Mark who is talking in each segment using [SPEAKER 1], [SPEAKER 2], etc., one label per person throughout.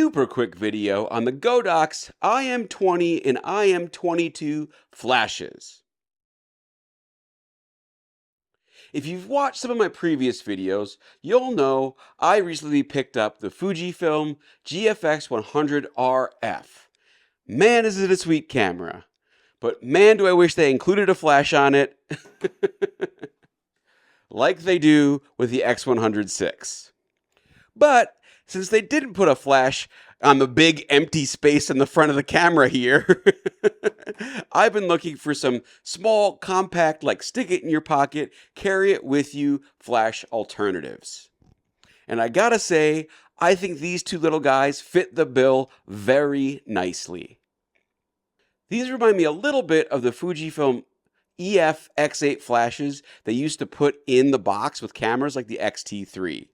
[SPEAKER 1] super quick video on the Godox IM20 and IM22 flashes. If you've watched some of my previous videos, you'll know I recently picked up the Fujifilm GFX 100 RF. Man, is it a sweet camera. But man, do I wish they included a flash on it, like they do with the X100 But since they didn't put a flash on the big empty space in the front of the camera here, I've been looking for some small, compact, like stick it in your pocket, carry it with you flash alternatives. And I gotta say, I think these two little guys fit the bill very nicely. These remind me a little bit of the Fujifilm EF X8 flashes they used to put in the box with cameras like the X-T3.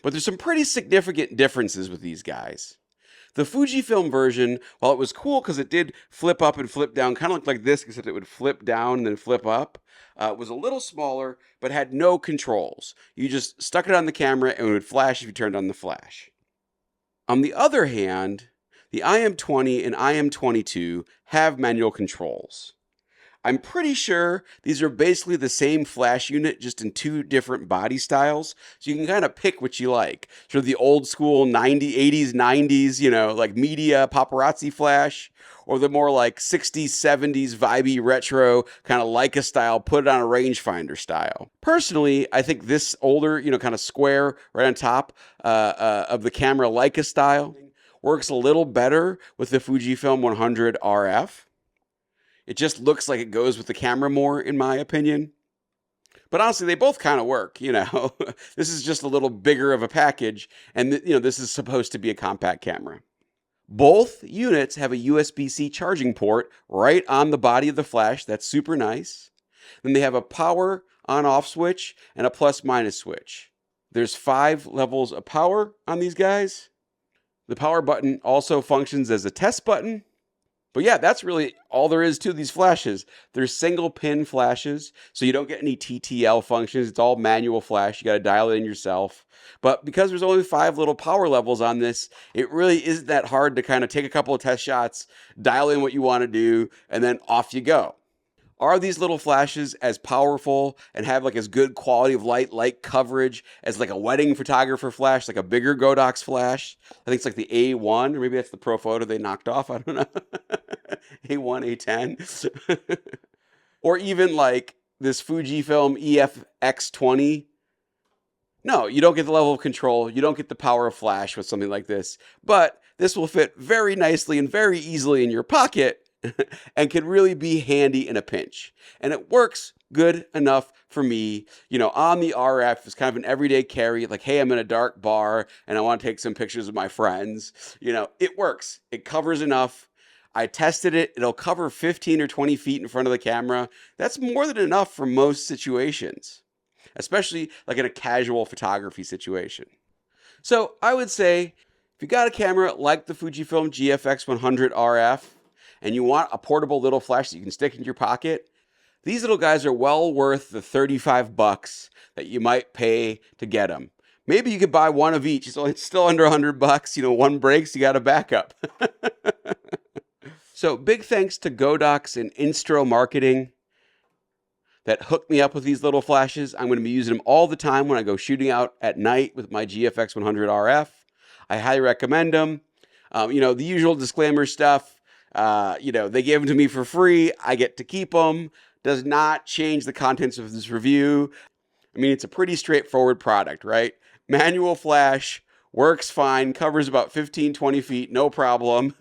[SPEAKER 1] But there's some pretty significant differences with these guys. The Fujifilm version, while it was cool because it did flip up and flip down, kind of looked like this, except it would flip down and then flip up, was a little smaller, but had no controls. You just stuck it on the camera and it would flash if you turned on the flash. On the other hand, the IM20 and IM22 have manual controls. I'm pretty sure these are basically the same flash unit, just in two different body styles. So you can kind of pick what you like. Sort of the old school 80s, 90s, like media paparazzi flash, or the more like 60s, 70s vibey retro kind of Leica style, put it on a rangefinder style. Personally, I think this older, kind of square right on top of the camera Leica style works a little better with the Fujifilm 100 RF. It just looks like it goes with the camera more, in my opinion. But honestly, they both kind of work, This is just a little bigger of a package, and this is supposed to be a compact camera. Both units have a USB-C charging port right on the body of the flash. That's super nice. Then they have a power on-off switch and a plus-minus switch. There's 5 levels of power on these guys. The power button also functions as a test button. But yeah, that's really all there is to these flashes. They're single pin flashes, so you don't get any TTL functions. It's all manual flash. You got to dial it in yourself. But because there's only 5 little power levels on this, it really isn't that hard to kind of take a couple of test shots, dial in what you want to do, and then off you go. Are these little flashes as powerful and have like as good quality of light coverage as like a wedding photographer flash, like a bigger Godox flash? I think it's like the A1, or maybe that's the Pro Photo they knocked off. I don't know. A1, A10. Or even like this Fujifilm EF X20. No, you don't get the level of control. You don't get the power of flash with something like this. But this will fit very nicely and very easily in your pocket and can really be handy in a pinch. And it works good enough for me, on the RF. It's kind of an everyday carry, like, hey, I'm in a dark bar and I want to take some pictures of my friends. It works. It covers enough. I tested it. It'll cover 15 or 20 feet in front of the camera. That's more than enough for most situations, especially like in a casual photography situation. So I would say if you got a camera like the Fujifilm GFX 100 RF, and you want a portable little flash that you can stick in your pocket, these little guys are well worth the $35 that you might pay to get them. Maybe you could buy one of each. It's still under $100. One breaks, you got a backup. So big thanks to Godox and Insstro Marketing that hooked me up with these little flashes. I'm going to be using them all the time when I go shooting out at night with my GFX 100 RF. I highly recommend them. The usual disclaimer stuff. They gave them to me for free. I get to keep them. Does not change the contents of this review. I mean, it's a pretty straightforward product, right? Manual flash, works fine, covers about 15, 20 feet, no problem.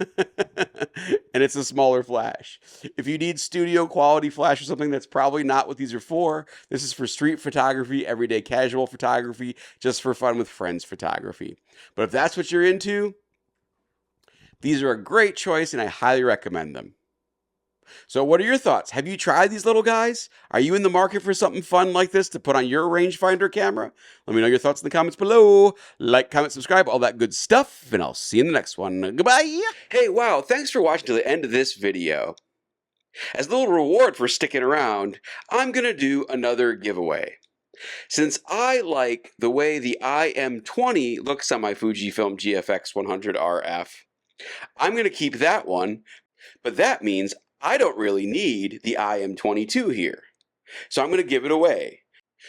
[SPEAKER 1] And it's a smaller flash. If you need studio quality flash or something, that's probably not what these are for. This is for street photography, everyday casual photography, just for fun with friends photography. But if that's what you're into, these are a great choice, and I highly recommend them. So what are your thoughts? Have you tried these little guys? Are you in the market for something fun like this to put on your rangefinder camera? Let me know your thoughts in the comments below. Like, comment, subscribe, all that good stuff, and I'll see you in the next one. Goodbye! Hey, wow, thanks for watching to the end of this video. As a little reward for sticking around, I'm going to do another giveaway. Since I like the way the IM20 looks on my Fujifilm GFX 100 RF, I'm going to keep that one, but that means I don't really need the IM22 here. So I'm going to give it away.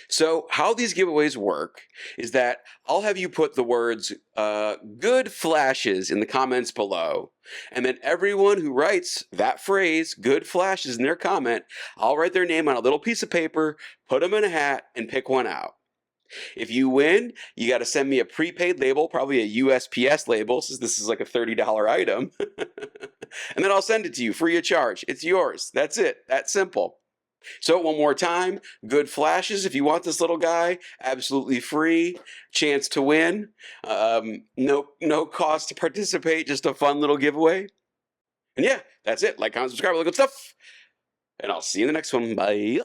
[SPEAKER 1] So how these giveaways work is that I'll have you put the words good flashes in the comments below, and then everyone who writes that phrase, good flashes, in their comment, I'll write their name on a little piece of paper, put them in a hat, and pick one out. If you win, you got to send me a prepaid label, probably a USPS label, since this is like a $30 item, and then I'll send it to you free of charge. It's yours. That's it. That's simple. So one more time, good flashes if you want this little guy, absolutely free, chance to win, no cost to participate, just a fun little giveaway. And yeah, that's it. Like, comment, subscribe, all the good stuff, and I'll see you in the next one. Bye.